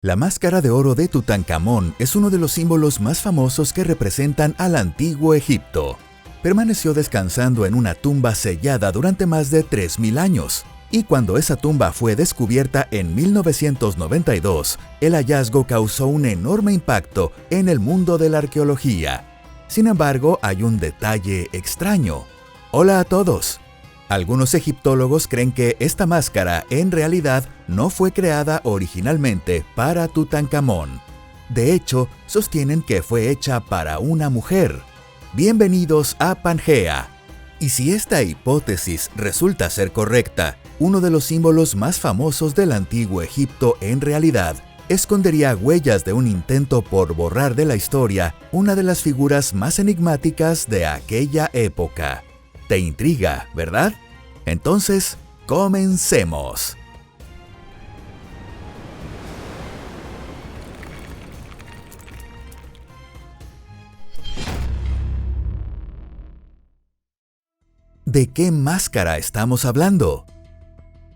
La máscara de oro de Tutankamón es uno de los símbolos más famosos que representan al antiguo Egipto. Permaneció descansando en una tumba sellada durante más de 3000 años, y cuando esa tumba fue descubierta en 1992, el hallazgo causó un enorme impacto en el mundo de la arqueología. Sin embargo, hay un detalle extraño. Hola a todos. Algunos egiptólogos creen que esta máscara en realidad no fue creada originalmente para Tutankamón. De hecho, sostienen que fue hecha para una mujer. Bienvenidos a Pangea. Y si esta hipótesis resulta ser correcta, uno de los símbolos más famosos del antiguo Egipto en realidad escondería huellas de un intento por borrar de la historia una de las figuras más enigmáticas de aquella época. ¿Te intriga, verdad? Entonces, comencemos. ¿De qué máscara estamos hablando?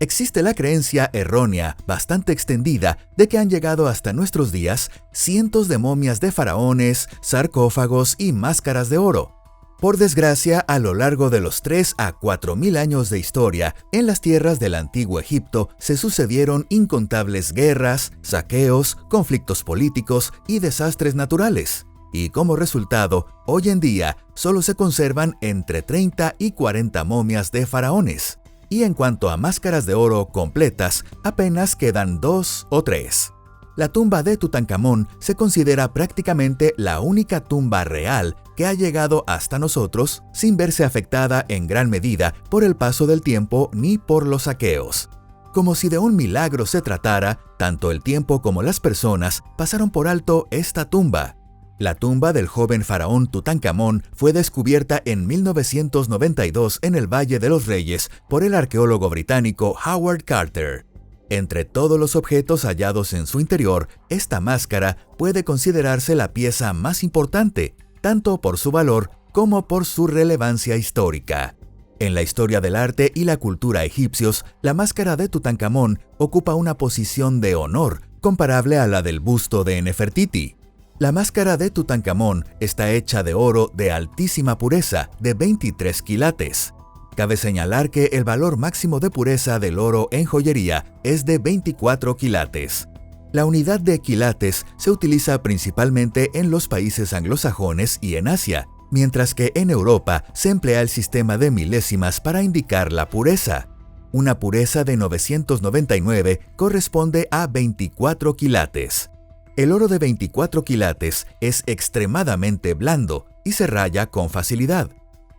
Existe la creencia errónea, bastante extendida, de que han llegado hasta nuestros días cientos de momias de faraones, sarcófagos y máscaras de oro. Por desgracia, a lo largo de los 3 a 4000 años de historia, en las tierras del antiguo Egipto se sucedieron incontables guerras, saqueos, conflictos políticos y desastres naturales. Y como resultado, hoy en día solo se conservan entre 30 y 40 momias de faraones. Y en cuanto a máscaras de oro completas, apenas quedan 2 o 3. La tumba de Tutankamón se considera prácticamente la única tumba real que ha llegado hasta nosotros sin verse afectada en gran medida por el paso del tiempo ni por los saqueos. Como si de un milagro se tratara, tanto el tiempo como las personas pasaron por alto esta tumba. La tumba del joven faraón Tutankamón fue descubierta en 1992 en el Valle de los Reyes por el arqueólogo británico Howard Carter. Entre todos los objetos hallados en su interior, esta máscara puede considerarse la pieza más importante, tanto por su valor como por su relevancia histórica. En la historia del arte y la cultura egipcios, la máscara de Tutankamón ocupa una posición de honor comparable a la del busto de Nefertiti. La máscara de Tutankamón está hecha de oro de altísima pureza, de 23 quilates. Cabe señalar que el valor máximo de pureza del oro en joyería es de 24 quilates. La unidad de quilates se utiliza principalmente en los países anglosajones y en Asia, mientras que en Europa se emplea el sistema de milésimas para indicar la pureza. Una pureza de 999 corresponde a 24 quilates. El oro de 24 quilates es extremadamente blando y se raya con facilidad.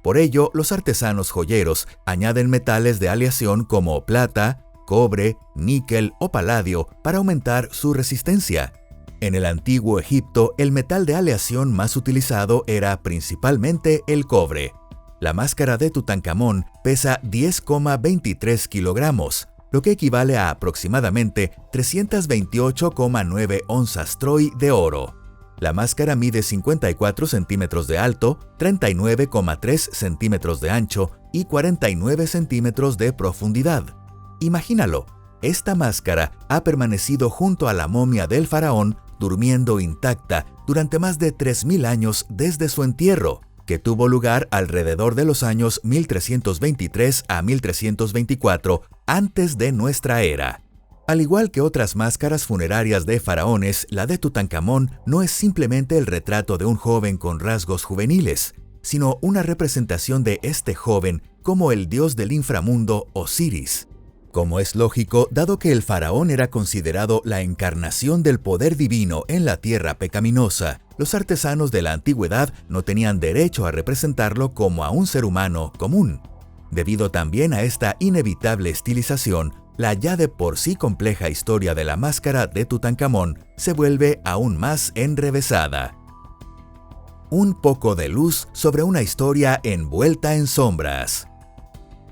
Por ello, los artesanos joyeros añaden metales de aleación como plata, cobre, níquel o paladio para aumentar su resistencia. En el antiguo Egipto, el metal de aleación más utilizado era principalmente el cobre. La máscara de Tutankamón pesa 10,23 kilogramos, lo que equivale a aproximadamente 328,9 onzas troy de oro. La máscara mide 54 centímetros de alto, 39,3 centímetros de ancho y 49 centímetros de profundidad. Imagínalo, esta máscara ha permanecido junto a la momia del faraón durmiendo intacta durante más de 3000 años desde su entierro, que tuvo lugar alrededor de los años 1323 a 1324 antes de nuestra era. Al igual que otras máscaras funerarias de faraones, la de Tutankamón no es simplemente el retrato de un joven con rasgos juveniles, sino una representación de este joven como el dios del inframundo Osiris. Como es lógico, dado que el faraón era considerado la encarnación del poder divino en la tierra pecaminosa, los artesanos de la antigüedad no tenían derecho a representarlo como a un ser humano común. Debido también a esta inevitable estilización, la ya de por sí compleja historia de la máscara de Tutankamón se vuelve aún más enrevesada. Un poco de luz sobre una historia envuelta en sombras.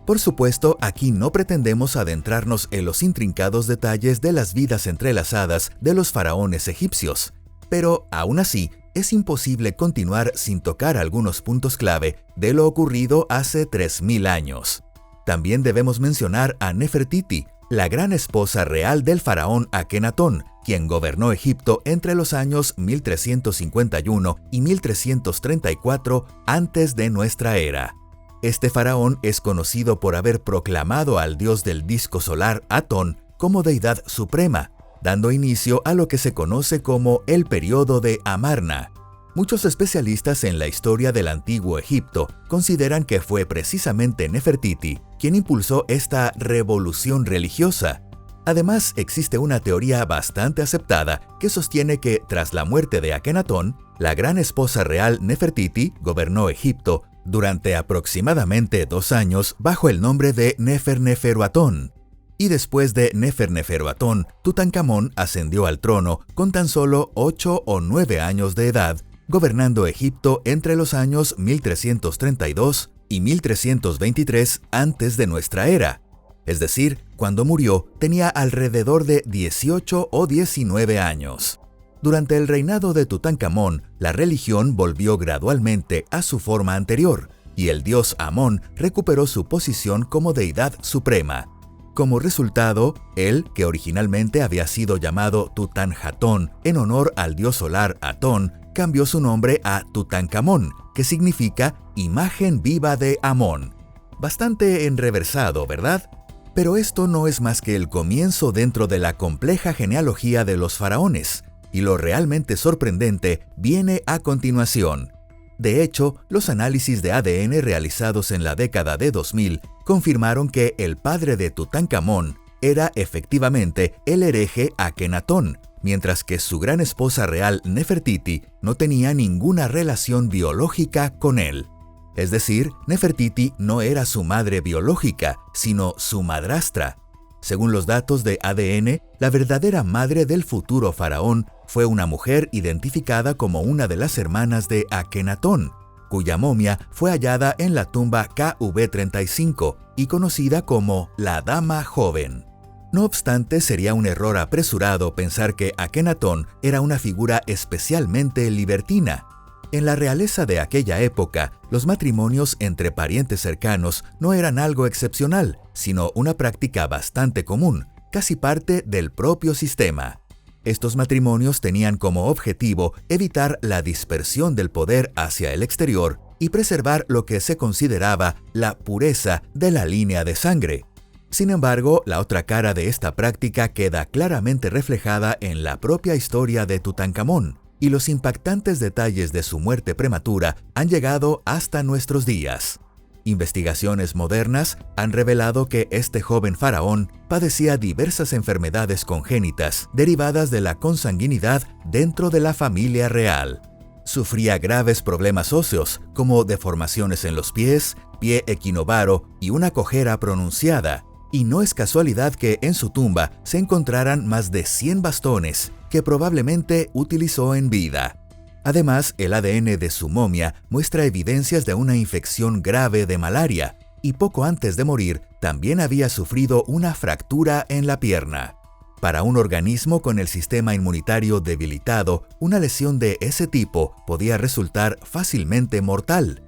Por supuesto, aquí no pretendemos adentrarnos en los intrincados detalles de las vidas entrelazadas de los faraones egipcios, pero aún así es imposible continuar sin tocar algunos puntos clave de lo ocurrido hace 3000 años. También debemos mencionar a Nefertiti, la gran esposa real del faraón Akenatón, quien gobernó Egipto entre los años 1351 y 1334 antes de nuestra era. Este faraón es conocido por haber proclamado al dios del disco solar Atón como deidad suprema, dando inicio a lo que se conoce como el período de Amarna. Muchos especialistas en la historia del antiguo Egipto consideran que fue precisamente Nefertiti quien impulsó esta revolución religiosa. Además, existe una teoría bastante aceptada que sostiene que, tras la muerte de Akenatón, la gran esposa real Nefertiti gobernó Egipto durante aproximadamente 2 años bajo el nombre de Neferneferuatón. Y después de Neferneferuatón, Tutankamón ascendió al trono con tan solo 8 o 9 años de edad, gobernando Egipto entre los años 1332 y 1323 antes de nuestra era. Es decir, cuando murió tenía alrededor de 18 o 19 años. Durante el reinado de Tutankamón, la religión volvió gradualmente a su forma anterior, y el dios Amón recuperó su posición como deidad suprema. Como resultado, él, que originalmente había sido llamado Tutanjatón en honor al dios solar Atón, cambió su nombre a Tutankamón, que significa imagen viva de Amón. Bastante enreversado, ¿verdad? Pero esto no es más que el comienzo dentro de la compleja genealogía de los faraones, y lo realmente sorprendente viene a continuación. De hecho, los análisis de ADN realizados en la década de 2000 confirmaron que el padre de Tutankamón era efectivamente el hereje Akenatón, mientras que su gran esposa real Nefertiti no tenía ninguna relación biológica con él. Es decir, Nefertiti no era su madre biológica, sino su madrastra. Según los datos de ADN, la verdadera madre del futuro faraón fue una mujer identificada como una de las hermanas de Akenatón, cuya momia fue hallada en la tumba KV35 y conocida como la Dama Joven. No obstante, sería un error apresurado pensar que Akenatón era una figura especialmente libertina. En la realeza de aquella época, los matrimonios entre parientes cercanos no eran algo excepcional, sino una práctica bastante común, casi parte del propio sistema. Estos matrimonios tenían como objetivo evitar la dispersión del poder hacia el exterior y preservar lo que se consideraba la pureza de la línea de sangre. Sin embargo, la otra cara de esta práctica queda claramente reflejada en la propia historia de Tutankamón, y los impactantes detalles de su muerte prematura han llegado hasta nuestros días. Investigaciones modernas han revelado que este joven faraón padecía diversas enfermedades congénitas derivadas de la consanguinidad dentro de la familia real. Sufría graves problemas óseos, como deformaciones en los pies, pie equinovaro y una cojera pronunciada, y no es casualidad que en su tumba se encontraran más de 100 bastones que probablemente utilizó en vida. Además, el ADN de su momia muestra evidencias de una infección grave de malaria, y poco antes de morir también había sufrido una fractura en la pierna. Para un organismo con el sistema inmunitario debilitado, una lesión de ese tipo podía resultar fácilmente mortal.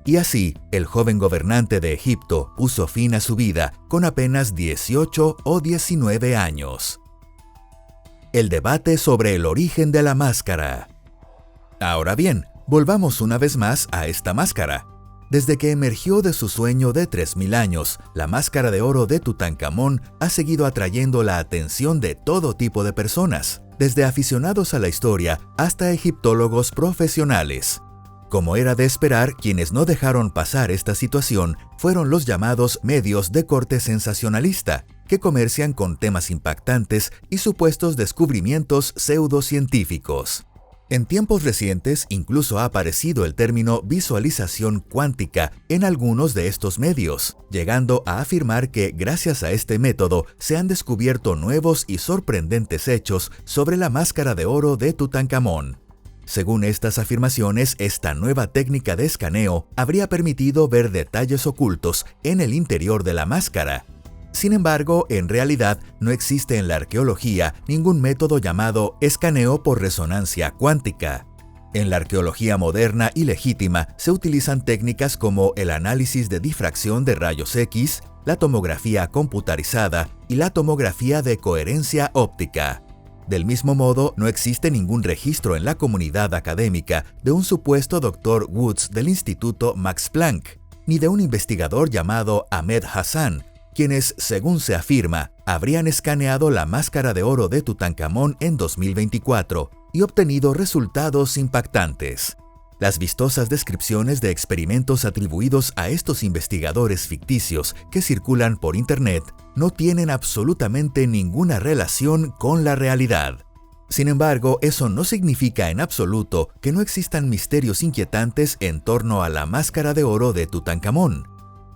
Y así, el joven gobernante de Egipto puso fin a su vida con apenas 18 o 19 años. El debate sobre el origen de la máscara. Ahora bien, volvamos una vez más a esta máscara. Desde que emergió de su sueño de 3000 años, la máscara de oro de Tutankamón ha seguido atrayendo la atención de todo tipo de personas, desde aficionados a la historia hasta egiptólogos profesionales. Como era de esperar, quienes no dejaron pasar esta situación fueron los llamados medios de corte sensacionalista, que comercian con temas impactantes y supuestos descubrimientos pseudocientíficos. En tiempos recientes incluso ha aparecido el término visualización cuántica en algunos de estos medios, llegando a afirmar que gracias a este método se han descubierto nuevos y sorprendentes hechos sobre la máscara de oro de Tutankamón. Según estas afirmaciones, esta nueva técnica de escaneo habría permitido ver detalles ocultos en el interior de la máscara. Sin embargo, en realidad no existe en la arqueología ningún método llamado escaneo por resonancia cuántica. En la arqueología moderna y legítima se utilizan técnicas como el análisis de difracción de rayos X, la tomografía computarizada y la tomografía de coherencia óptica. Del mismo modo, no existe ningún registro en la comunidad académica de un supuesto Dr. Woods del Instituto Max Planck, ni de un investigador llamado Ahmed Hassan, quienes, según se afirma, habrían escaneado la máscara de oro de Tutankamón en 2024 y obtenido resultados impactantes. Las vistosas descripciones de experimentos atribuidos a estos investigadores ficticios que circulan por Internet no tienen absolutamente ninguna relación con la realidad. Sin embargo, eso no significa en absoluto que no existan misterios inquietantes en torno a la máscara de oro de Tutankamón.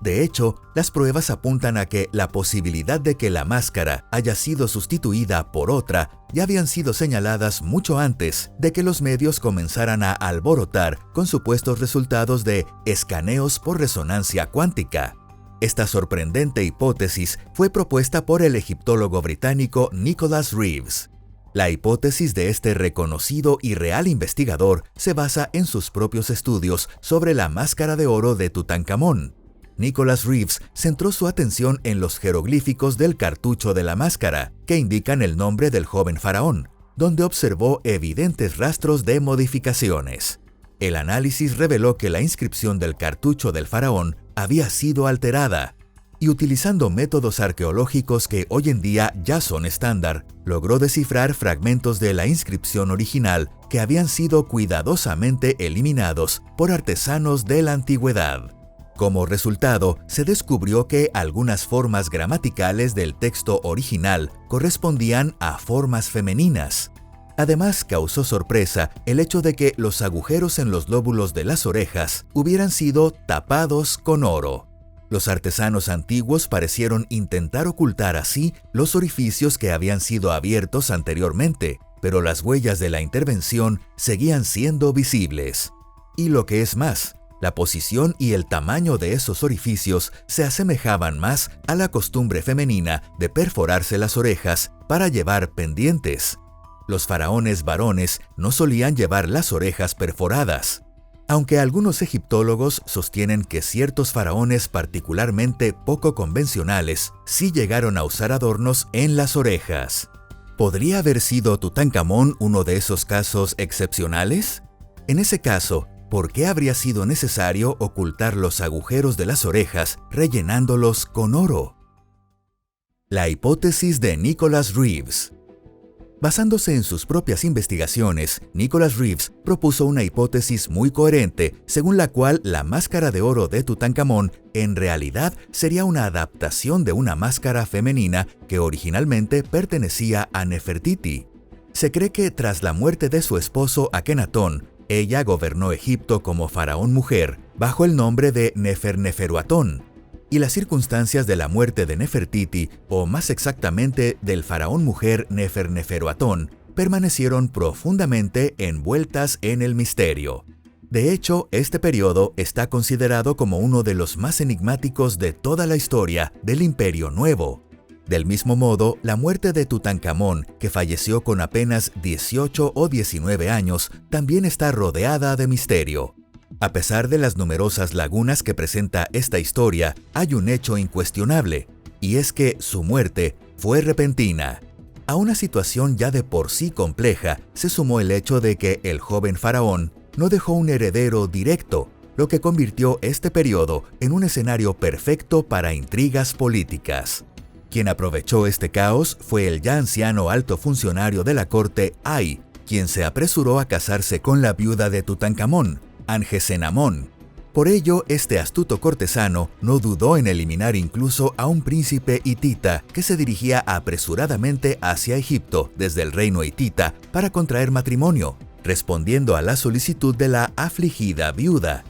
De hecho, las pruebas apuntan a que la posibilidad de que la máscara haya sido sustituida por otra ya habían sido señaladas mucho antes de que los medios comenzaran a alborotar con supuestos resultados de escaneos por resonancia cuántica. Esta sorprendente hipótesis fue propuesta por el egiptólogo británico Nicholas Reeves. La hipótesis de este reconocido y real investigador se basa en sus propios estudios sobre la máscara de oro de Tutankamón. Nicholas Reeves centró su atención en los jeroglíficos del cartucho de la máscara, que indican el nombre del joven faraón, donde observó evidentes rastros de modificaciones. El análisis reveló que la inscripción del cartucho del faraón había sido alterada, y utilizando métodos arqueológicos que hoy en día ya son estándar, logró descifrar fragmentos de la inscripción original que habían sido cuidadosamente eliminados por artesanos de la antigüedad. Como resultado, se descubrió que algunas formas gramaticales del texto original correspondían a formas femeninas. Además, causó sorpresa el hecho de que los agujeros en los lóbulos de las orejas hubieran sido tapados con oro. Los artesanos antiguos parecieron intentar ocultar así los orificios que habían sido abiertos anteriormente, pero las huellas de la intervención seguían siendo visibles. Y lo que es más, la posición y el tamaño de esos orificios se asemejaban más a la costumbre femenina de perforarse las orejas para llevar pendientes. Los faraones varones no solían llevar las orejas perforadas, aunque algunos egiptólogos sostienen que ciertos faraones particularmente poco convencionales sí llegaron a usar adornos en las orejas. ¿Podría haber sido Tutankamón uno de esos casos excepcionales? En ese caso, ¿por qué habría sido necesario ocultar los agujeros de las orejas rellenándolos con oro? La hipótesis de Nicholas Reeves. Basándose en sus propias investigaciones, Nicholas Reeves propuso una hipótesis muy coherente, según la cual la máscara de oro de Tutankamón en realidad sería una adaptación de una máscara femenina que originalmente pertenecía a Nefertiti. Se cree que tras la muerte de su esposo Akenatón, ella gobernó Egipto como faraón mujer bajo el nombre de Neferneferuatón, y las circunstancias de la muerte de Nefertiti, o más exactamente del faraón mujer Neferneferuatón, permanecieron profundamente envueltas en el misterio. De hecho, este periodo está considerado como uno de los más enigmáticos de toda la historia del Imperio Nuevo. Del mismo modo, la muerte de Tutankamón, que falleció con apenas 18 o 19 años, también está rodeada de misterio. A pesar de las numerosas lagunas que presenta esta historia, hay un hecho incuestionable, y es que su muerte fue repentina. A una situación ya de por sí compleja, se sumó el hecho de que el joven faraón no dejó un heredero directo, lo que convirtió este periodo en un escenario perfecto para intrigas políticas. Quien aprovechó este caos fue el ya anciano alto funcionario de la corte Ay, quien se apresuró a casarse con la viuda de Tutankamón, Angesenamón. Por ello, este astuto cortesano no dudó en eliminar incluso a un príncipe hitita que se dirigía apresuradamente hacia Egipto desde el reino hitita para contraer matrimonio, respondiendo a la solicitud de la afligida viuda.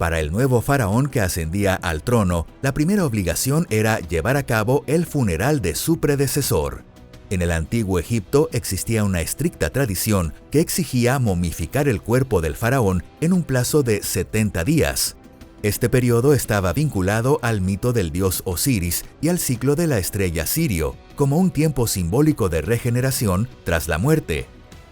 Para el nuevo faraón que ascendía al trono, la primera obligación era llevar a cabo el funeral de su predecesor. En el antiguo Egipto existía una estricta tradición que exigía momificar el cuerpo del faraón en un plazo de 70 días. Este periodo estaba vinculado al mito del dios Osiris y al ciclo de la estrella Sirio, como un tiempo simbólico de regeneración tras la muerte.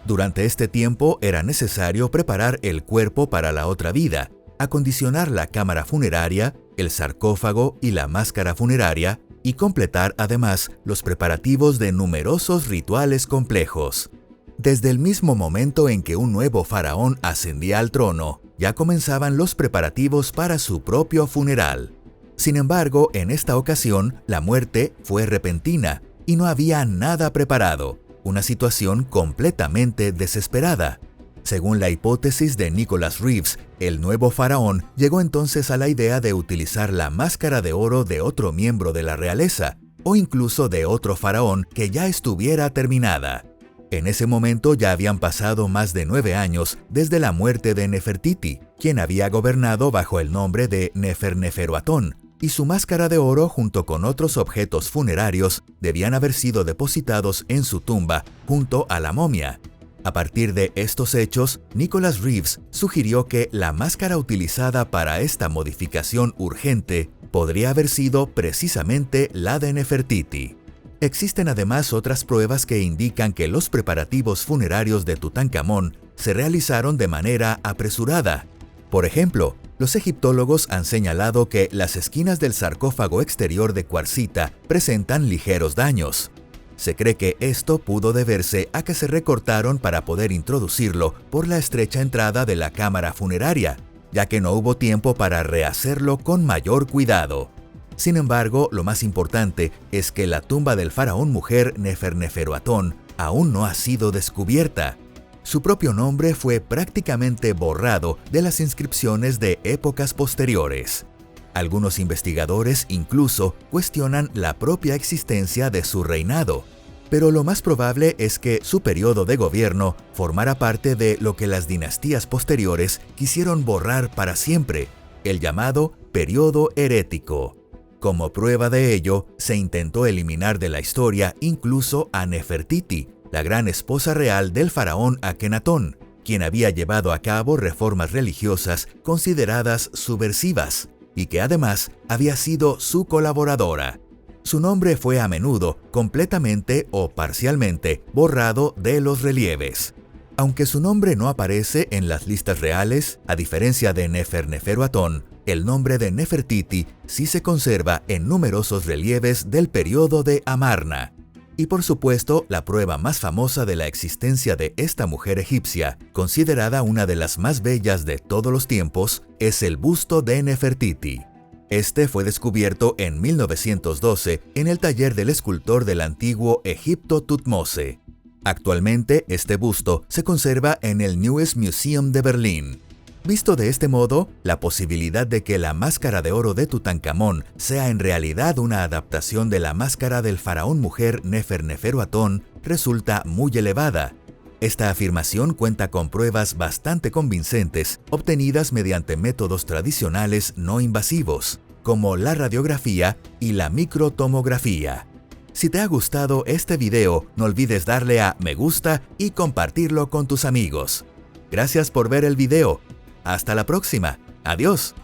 Durante este tiempo era necesario preparar el cuerpo para la otra vida, acondicionar la cámara funeraria, el sarcófago y la máscara funeraria, y completar además los preparativos de numerosos rituales complejos. Desde el mismo momento en que un nuevo faraón ascendía al trono, ya comenzaban los preparativos para su propio funeral. Sin embargo, en esta ocasión, la muerte fue repentina y no había nada preparado, una situación completamente desesperada. Según la hipótesis de Nicholas Reeves, el nuevo faraón llegó entonces a la idea de utilizar la máscara de oro de otro miembro de la realeza, o incluso de otro faraón que ya estuviera terminada. En ese momento ya habían pasado más de 9 años desde la muerte de Nefertiti, quien había gobernado bajo el nombre de Neferneferuatón, y su máscara de oro junto con otros objetos funerarios debían haber sido depositados en su tumba junto a la momia. A partir de estos hechos, Nicholas Reeves sugirió que la máscara utilizada para esta modificación urgente podría haber sido precisamente la de Nefertiti. Existen además otras pruebas que indican que los preparativos funerarios de Tutankamón se realizaron de manera apresurada. Por ejemplo, los egiptólogos han señalado que las esquinas del sarcófago exterior de cuarcita presentan ligeros daños. Se cree que esto pudo deberse a que se recortaron para poder introducirlo por la estrecha entrada de la cámara funeraria, ya que no hubo tiempo para rehacerlo con mayor cuidado. Sin embargo, lo más importante es que la tumba del faraón mujer Neferneferuatón aún no ha sido descubierta. Su propio nombre fue prácticamente borrado de las inscripciones de épocas posteriores. Algunos investigadores incluso cuestionan la propia existencia de su reinado, pero lo más probable es que su periodo de gobierno formara parte de lo que las dinastías posteriores quisieron borrar para siempre, el llamado periodo herético. Como prueba de ello, se intentó eliminar de la historia incluso a Nefertiti, la gran esposa real del faraón Akenatón, quien había llevado a cabo reformas religiosas consideradas subversivas, y que además había sido su colaboradora. Su nombre fue a menudo completamente o parcialmente borrado de los relieves. Aunque su nombre no aparece en las listas reales, a diferencia de Neferneferuatón, el nombre de Nefertiti sí se conserva en numerosos relieves del periodo de Amarna. Y por supuesto, la prueba más famosa de la existencia de esta mujer egipcia, considerada una de las más bellas de todos los tiempos, es el busto de Nefertiti. Este fue descubierto en 1912 en el taller del escultor del antiguo Egipto Thutmose. Actualmente, este busto se conserva en el Neues Museum de Berlín. Visto de este modo, la posibilidad de que la máscara de oro de Tutankamón sea en realidad una adaptación de la máscara del faraón mujer Neferneferuatón resulta muy elevada. Esta afirmación cuenta con pruebas bastante convincentes obtenidas mediante métodos tradicionales no invasivos, como la radiografía y la microtomografía. Si te ha gustado este video, no olvides darle a me gusta y compartirlo con tus amigos. Gracias por ver el video. Hasta la próxima. Adiós.